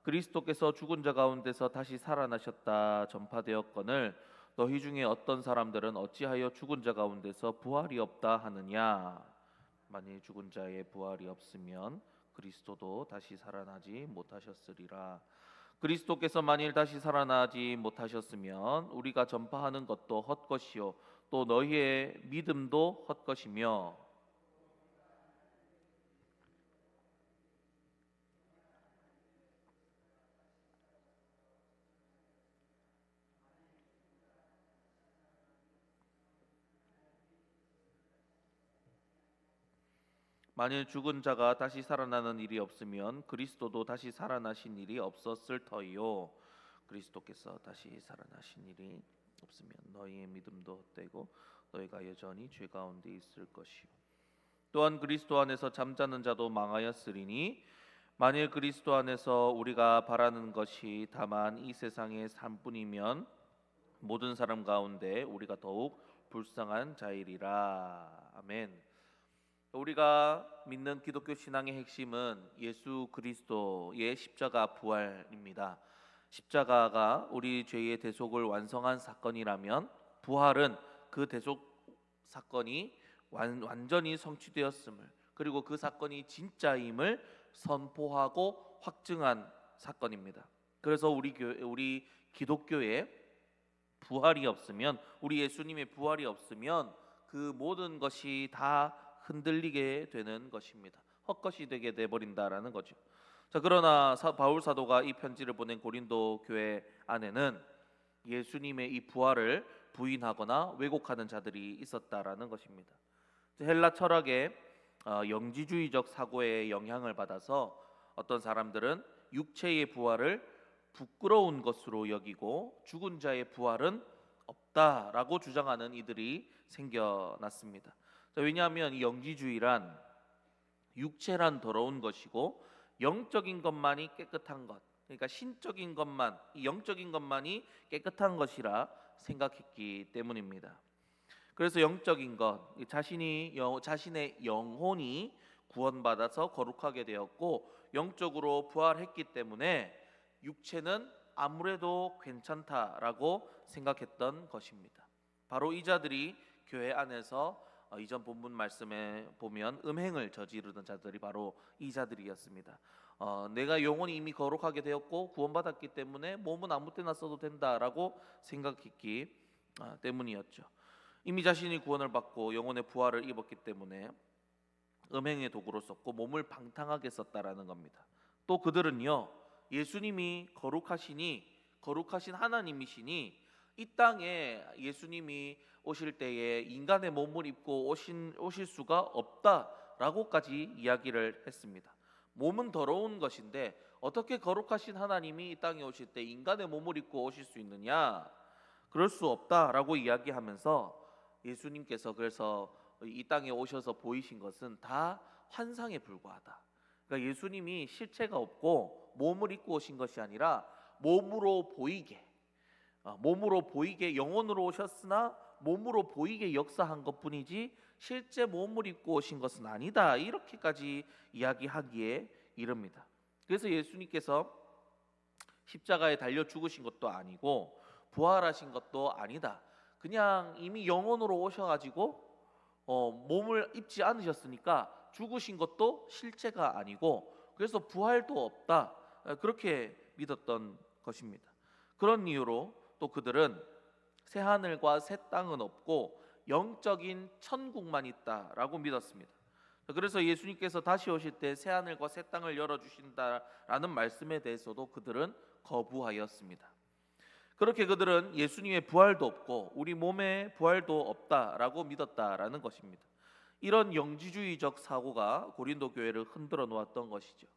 그리스도께서 죽은 자 가운데서 다시 살아나셨다 전파되었거늘 너희 중에 어떤 사람들은 어찌하여 죽은 자 가운데서 부활이 없다 하느냐. 만일 죽은 자의 부활이 없으면 그리스도도 다시 살아나지 못하셨으리라. 그리스도께서 만일 다시 살아나지 못하셨으면 우리가 전파하는 것도 헛것이요 또 너희의 믿음도 헛것이며. 만일 죽은 자가 다시 살아나는 일이 없으면 그리스도도 다시 살아나신 일이 없었을 터이요. 그리스도께서 다시 살아나신 일이 없으면 너희의 믿음도 헛되고 너희가 여전히 죄 가운데 있을 것이요. 또한 그리스도 안에서 잠자는 자도 망하였으리니 만일 그리스도 안에서 우리가 바라는 것이 다만 이 세상의 삶뿐이면 모든 사람 가운데 우리가 더욱 불쌍한 자이리라. 아멘. 우리가 믿는 기독교 신앙의 핵심은 예수 그리스도의 십자가 부활입니다. 십자가가 우리 죄의 대속을 완성한 사건이라면 부활은 그 대속 사건이 완전히 성취되었음을, 그리고 그 사건이 진짜임을 선포하고 확증한 사건입니다. 그래서 우리 기독교에 부활이 없으면, 우리 예수님의 부활이 없으면 그 모든 것이 다 흔들리게 되는 것입니다. 헛것이 되게 돼 버린다라는 거죠. 자, 그러나 바울 사도가 이 편지를 보낸 고린도 교회 안에는 예수님의 이 부활을 부인하거나 왜곡하는 자들이 있었다라는 것입니다. 헬라 철학의 영지주의적 사고의 영향을 받아서 어떤 사람들은 육체의 부활을 부끄러운 것으로 여기고 죽은 자의 부활은 없다라고 주장하는 이들이 생겨났습니다. 왜냐하면 이 영지주의란 육체란 더러운 것이고 영적인 것만이 깨끗한 것, 그러니까 신적인 것만, 이 영적인 것만이 깨끗한 것이라 생각했기 때문입니다. 그래서 영적인 것, 자신의 영혼이 구원받아서 거룩하게 되었고 영적으로 부활했기 때문에 육체는 아무래도 괜찮다라고 생각했던 것입니다. 바로 이 자들이 교회 안에서 이전 본문 말씀에 보면 음행을 저지르던 자들이 바로 이 자들이었습니다. 내가 영혼이 이미 거룩하게 되었고 구원받았기 때문에 몸은 아무 때나 써도 된다라고 생각했기 때문이었죠. 이미 자신이 구원을 받고 영혼의 부활을 입었기 때문에 음행의 도구로 썼고 몸을 방탕하게 썼다라는 겁니다. 또 그들은요, 예수님이 거룩하신 하나님이시니 이 땅에 예수님이 오실 때에 인간의 몸을 입고 오실 수가 없다라고까지 이야기를 했습니다. 몸은 더러운 것인데 어떻게 거룩하신 하나님이 이 땅에 오실 때 인간의 몸을 입고 오실 수 있느냐? 그럴 수 없다라고 이야기하면서 예수님께서 그래서 이 땅에 오셔서 보이신 것은 다 환상에 불과하다. 그러니까 예수님이 실체가 없고 몸을 입고 오신 것이 아니라 몸으로 보이게 영혼으로 오셨으나 몸으로 보이게 역사한 것뿐이지 실제 몸을 입고 오신 것은 아니다. 이렇게까지 이야기하기에 이릅니다. 그래서 예수님께서 십자가에 달려 죽으신 것도 아니고 부활하신 것도 아니다. 그냥 이미 영혼으로 오셔가지고 몸을 입지 않으셨으니까 죽으신 것도 실체가 아니고 그래서 부활도 없다. 그렇게 믿었던 것입니다. 그런 이유로 또 그들은 새 하늘과 새 땅은 없고 영적인 천국만 있다라고 믿었습니다. 그래서 예수님께서 다시 오실 때 새 하늘과 새 땅을 열어주신다라는 말씀에 대해서도 그들은 거부하였습니다. 그렇게 그들은 예수님의 부활도 없고 우리 몸의 부활도 없다라고 믿었다라는 것입니다. 이런 영지주의적 사고가 고린도 교회를 흔들어 놓았던 것이죠.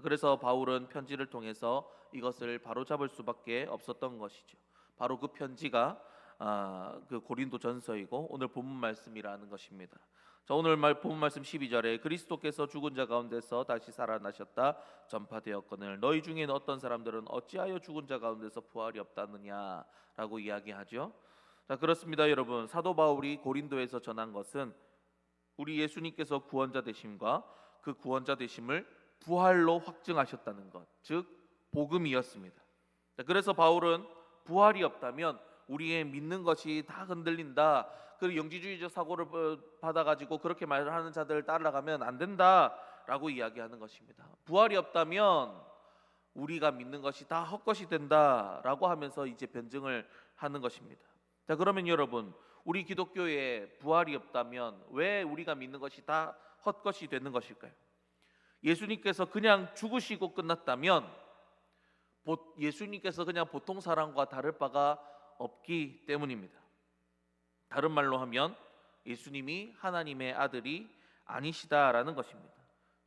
그래서 바울은 편지를 통해서 이것을 바로잡을 수밖에 없었던 것이죠. 바로 그 편지가 그 고린도 전서이고 오늘 본문 말씀이라는 것입니다. 자, 오늘 본문 말씀 12절에 그리스도께서 죽은 자 가운데서 다시 살아나셨다 전파되었거늘 너희 중에는 어떤 사람들은 어찌하여 죽은 자 가운데서 부활이 없다느냐라고 이야기하죠. 자, 그렇습니다, 여러분. 사도 바울이 고린도에서 전한 것은 우리 예수님께서 구원자 되심과 그 구원자 되심을 부활로 확증하셨다는 것, 즉 복음이었습니다. 그래서 바울은 부활이 없다면 우리의 믿는 것이 다 흔들린다. 그 영지주의적 사고를 받아가지고 그렇게 말하는 자들을 따라가면 안 된다라고 이야기하는 것입니다. 부활이 없다면 우리가 믿는 것이 다 헛것이 된다라고 하면서 이제 변증을 하는 것입니다. 자, 그러면 여러분, 우리 기독교에 부활이 없다면 왜 우리가 믿는 것이 다 헛것이 되는 것일까요? 예수님께서 그냥 죽으시고 끝났다면 예수님께서 그냥 보통 사람과 다를 바가 없기 때문입니다. 다른 말로 하면 예수님이 하나님의 아들이 아니시다라는 것입니다.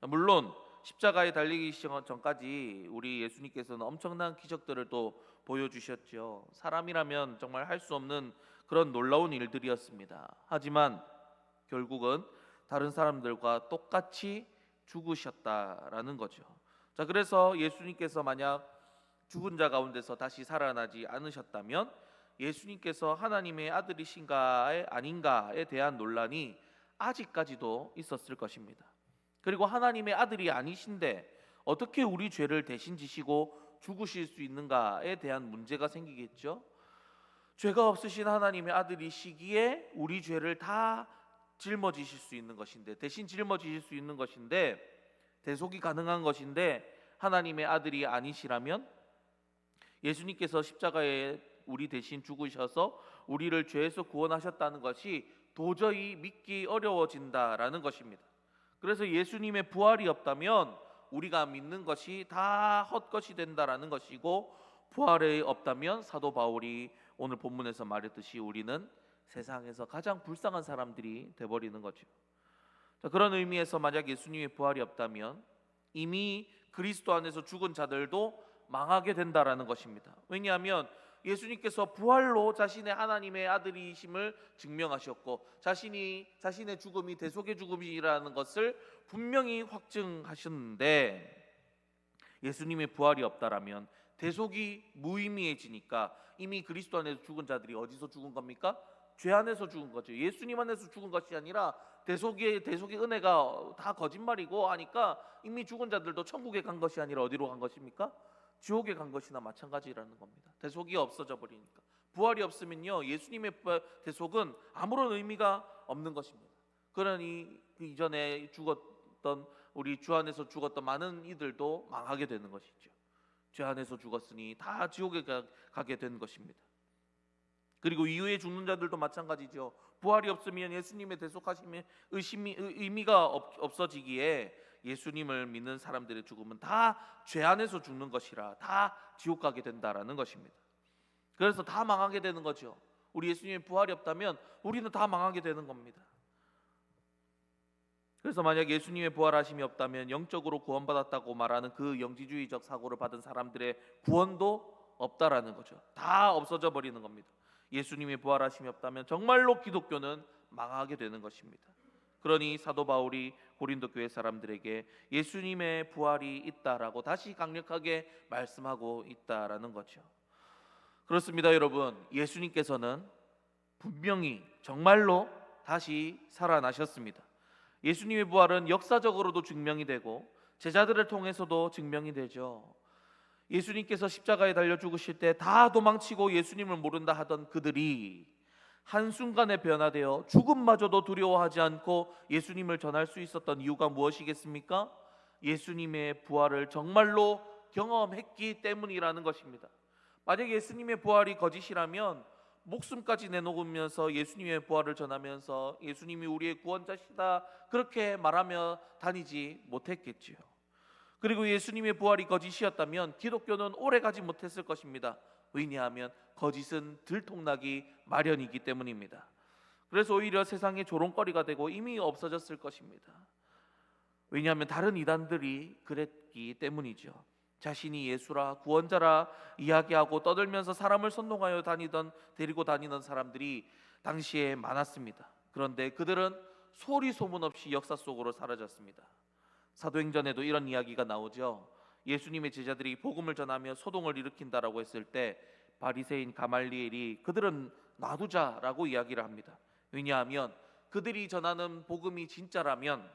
물론 십자가에 달리기 전까지 우리 예수님께서는 엄청난 기적들을 또 보여주셨죠. 사람이라면 정말 할 수 없는 그런 놀라운 일들이었습니다. 하지만 결국은 다른 사람들과 똑같이 죽으셨다라는 거죠. 자, 그래서 예수님께서 만약 죽은 자 가운데서 다시 살아나지 않으셨다면 예수님께서 하나님의 아들이신가 아닌가에 대한 논란이 아직까지도 있었을 것입니다. 그리고 하나님의 아들이 아니신데 어떻게 우리 죄를 대신 지시고 죽으실 수 있는가에 대한 문제가 생기겠죠. 죄가 없으신 하나님의 아들이시기에 우리 죄를 다 짊어지실 수 있는 것인데, 대신 짊어지실 수 있는 것인데, 대속이 가능한 것인데 하나님의 아들이 아니시라면 예수님께서 십자가에 우리 대신 죽으셔서 우리를 죄에서 구원하셨다는 것이 도저히 믿기 어려워진다라는 것입니다. 그래서 예수님의 부활이 없다면 우리가 믿는 것이 다 헛것이 된다라는 것이고, 부활이 없다면 사도 바울이 오늘 본문에서 말했듯이 우리는 세상에서 가장 불쌍한 사람들이 돼버리는 거죠. 자, 그런 의미에서 만약 예수님의 부활이 없다면 이미 그리스도 안에서 죽은 자들도 망하게 된다라는 것입니다. 왜냐하면 예수님께서 부활로 자신의 하나님의 아들이심을 증명하셨고 자신의 죽음이 대속의 죽음이라는 것을 분명히 확증하셨는데, 예수님의 부활이 없다라면 대속이 무의미해지니까 이미 그리스도 안에서 죽은 자들이 어디서 죽은 겁니까? 죄 안에서 죽은 거죠. 예수님 안에서 죽은 것이 아니라 대속의 은혜가 다 거짓말이고 하니까 이미 죽은 자들도 천국에 간 것이 아니라 어디로 간 것입니까? 지옥에 간 것이나 마찬가지라는 겁니다. 대속이 없어져 버리니까. 부활이 없으면요, 예수님의 대속은 아무런 의미가 없는 것입니다. 그러니 그 이전에 죽었던, 우리 주 안에서 죽었던 많은 이들도 망하게 되는 것이죠. 죄 안에서 죽었으니 다 지옥에 가게 된 것입니다. 그리고 이후에 죽는 자들도 마찬가지죠. 부활이 없으면 예수님의 대속하심의 의미가 없어지기에 예수님을 믿는 사람들의 죽음은 다 죄 안에서 죽는 것이라 다 지옥 가게 된다라는 것입니다. 그래서 다 망하게 되는 거죠. 우리 예수님의 부활이 없다면 우리는 다 망하게 되는 겁니다. 그래서 만약 예수님의 부활하심이 없다면 영적으로 구원받았다고 말하는 그 영지주의적 사고를 받은 사람들의 구원도 없다라는 거죠. 다 없어져 버리는 겁니다. 예수님의 부활하심이 없다면 정말로 기독교는 망하게 되는 것입니다. 그러니 사도 바울이 고린도 교회 사람들에게 예수님의 부활이 있다라고 다시 강력하게 말씀하고 있다라는 거죠. 그렇습니다, 여러분. 예수님께서는 분명히 정말로 다시 살아나셨습니다. 예수님의 부활은 역사적으로도 증명이 되고 제자들을 통해서도 증명이 되죠. 예수님께서 십자가에 달려 죽으실 때 다 도망치고 예수님을 모른다 하던 그들이 한순간에 변화되어 죽음마저도 두려워하지 않고 예수님을 전할 수 있었던 이유가 무엇이겠습니까? 예수님의 부활을 정말로 경험했기 때문이라는 것입니다. 만약 예수님의 부활이 거짓이라면 목숨까지 내놓으면서 예수님의 부활을 전하면서 예수님이 우리의 구원자시다 그렇게 말하며 다니지 못했겠지요. 그리고 예수님의 부활이 거짓이었다면 기독교는 오래가지 못했을 것입니다. 왜냐하면 거짓은 들통나기 마련이기 때문입니다. 그래서 오히려 세상의 조롱거리가 되고 이미 없어졌을 것입니다. 왜냐하면 다른 이단들이 그랬기 때문이죠. 자신이 예수라 구원자라 이야기하고 떠들면서 사람을 선동하여 데리고 다니던 사람들이 당시에 많았습니다. 그런데 그들은 소리 소문 없이 역사 속으로 사라졌습니다. 사도행전에도 이런 이야기가 나오죠. 예수님의 제자들이 복음을 전하며 소동을 일으킨다라고 했을 때 바리새인 가말리엘이 그들은 놔두자라고 이야기를 합니다. 왜냐하면 그들이 전하는 복음이 진짜라면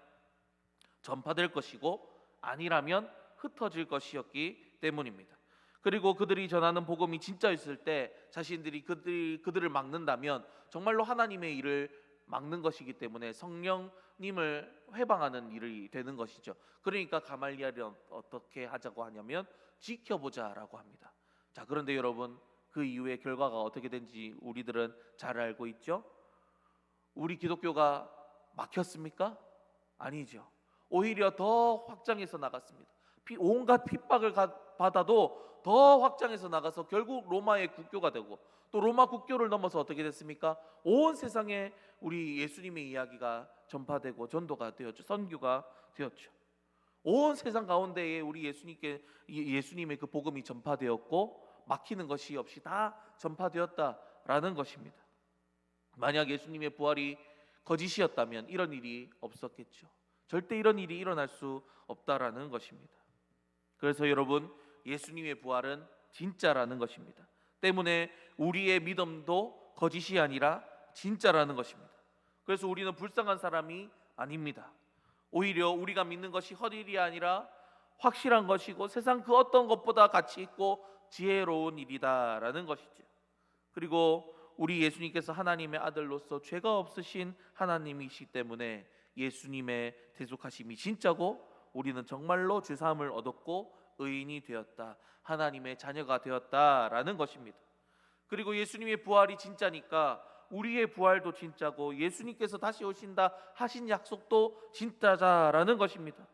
전파될 것이고 아니라면 흩어질 것이었기 때문입니다. 그리고 그들이 전하는 복음이 진짜였을 때 자신들이 그들을 막는다면 정말로 하나님의 일을 막는 것이기 때문에 성령님을 회방하는 일이 되는 것이죠. 그러니까 가말리엘이 어떻게 하자고 하냐면 지켜보자라고 합니다. 자, 그런데 여러분, 그 이후의 결과가 어떻게 된지 우리들은 잘 알고 있죠. 우리 기독교가 막혔습니까? 아니죠. 오히려 더 확장해서 나갔습니다. 온갖 핍박을 받아도 더 확장해서 나가서 결국 로마의 국교가 되고, 또 로마 국교를 넘어서 어떻게 됐습니까? 온 세상에 우리 예수님의 이야기가 전파되고 전도가 되었죠. 선교가 되었죠. 온 세상 가운데에 우리 예수님의 그 복음이 전파되었고 막히는 것이 없이 다 전파되었다라는 것입니다. 만약 예수님의 부활이 거짓이었다면 이런 일이 없었겠죠. 절대 이런 일이 일어날 수 없다라는 것입니다. 그래서 여러분, 예수님의 부활은 진짜라는 것입니다. 때문에 우리의 믿음도 거짓이 아니라 진짜라는 것입니다. 그래서 우리는 불쌍한 사람이 아닙니다. 오히려 우리가 믿는 것이 헛일이 아니라 확실한 것이고 세상 그 어떤 것보다 가치 있고 지혜로운 일이다라는 것이죠. 그리고 우리 예수님께서 하나님의 아들로서 죄가 없으신 하나님이시기 때문에 예수님의 대속하심이 진짜고 우리는 정말로 죄사함을 얻었고 의인이 되었다, 하나님의 자녀가 되었다라는 것입니다. 그리고 예수님의 부활이 진짜니까 우리의 부활도 진짜고 예수님께서 다시 오신다 하신 약속도 진짜다라는 것입니다.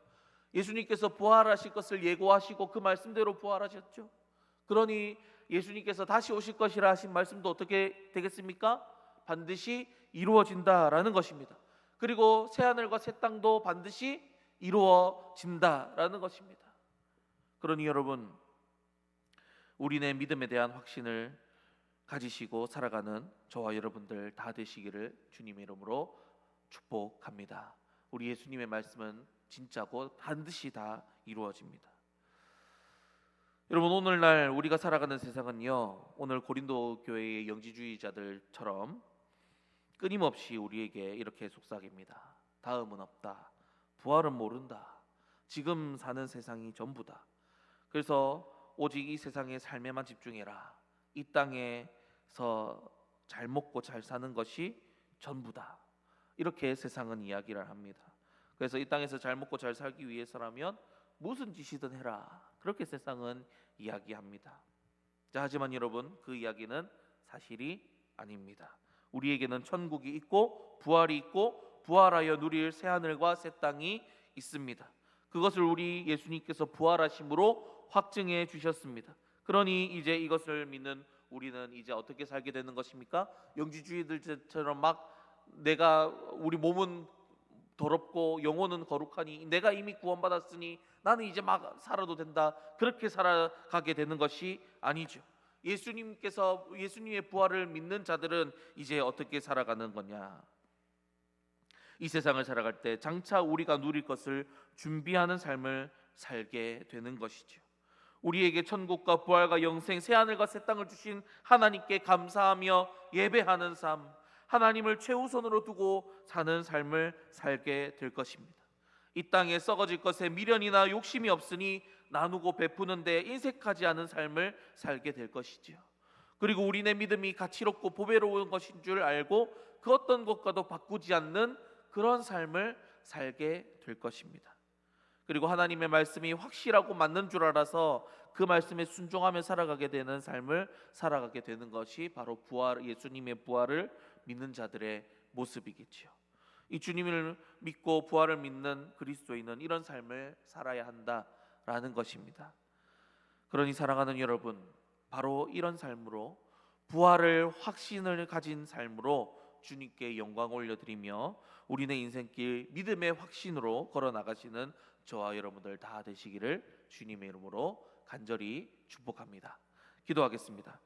예수님께서 부활하실 것을 예고하시고 그 말씀대로 부활하셨죠. 그러니 예수님께서 다시 오실 것이라 하신 말씀도 어떻게 되겠습니까? 반드시 이루어진다라는 것입니다. 그리고 새하늘과 새 땅도 반드시 이루어진다라는 것입니다. 그러니 여러분, 우리네 믿음에 대한 확신을 가지시고 살아가는 저와 여러분들 다 되시기를 주님의 이름으로 축복합니다. 우리 예수님의 말씀은 진짜고 반드시 다 이루어집니다. 여러분, 오늘날 우리가 살아가는 세상은요, 오늘 고린도 교회의 영지주의자들처럼 끊임없이 우리에게 이렇게 속삭입니다. 다음은 없다. 부활은 모른다. 지금 사는 세상이 전부다. 그래서 오직 이 세상의 삶에만 집중해라. 이 땅에서 잘 먹고 잘 사는 것이 전부다. 이렇게 세상은 이야기를 합니다. 그래서 이 땅에서 잘 먹고 잘 살기 위해서라면 무슨 짓이든 해라. 그렇게 세상은 이야기합니다. 자, 하지만 여러분, 그 이야기는 사실이 아닙니다. 우리에게는 천국이 있고 부활이 있고 부활하여 누릴 새하늘과 새 땅이 있습니다. 그것을 우리 예수님께서 부활하심으로 확증해 주셨습니다. 그러니 이제 이것을 믿는 우리는 이제 어떻게 살게 되는 것입니까? 영지주의들처럼 막 우리 몸은 더럽고 영혼은 거룩하니 내가 이미 구원받았으니 나는 이제 막 살아도 된다, 그렇게 살아가게 되는 것이 아니죠. 예수님의 부활을 믿는 자들은 이제 어떻게 살아가는 거냐? 이 세상을 살아갈 때 장차 우리가 누릴 것을 준비하는 삶을 살게 되는 것이죠. 우리에게 천국과 부활과 영생, 새하늘과 새 땅을 주신 하나님께 감사하며 예배하는 삶, 하나님을 최우선으로 두고 사는 삶을 살게 될 것입니다. 이 땅에 썩어질 것에 미련이나 욕심이 없으니 나누고 베푸는 데 인색하지 않은 삶을 살게 될 것이지요. 그리고 우리네 믿음이 가치롭고 보배로운 것인 줄 알고 그 어떤 것과도 바꾸지 않는 그런 삶을 살게 될 것입니다. 그리고 하나님의 말씀이 확실하고 맞는 줄 알아서 그 말씀에 순종하며 살아가게 되는 삶을 살아가게 되는 것이 바로 예수님의 부활을 믿는 자들의 모습이겠지요. 이 주님을 믿고 부활을 믿는 그리스도인은 이런 삶을 살아야 한다라는 것입니다. 그러니 사랑하는 여러분, 바로 이런 삶으로, 부활을 확신을 가진 삶으로 주님께 영광 올려드리며 우리네 인생길 믿음의 확신으로 걸어나가시는 저와 여러분들 다 되시기를 주님의 이름으로 간절히 축복합니다. 기도하겠습니다.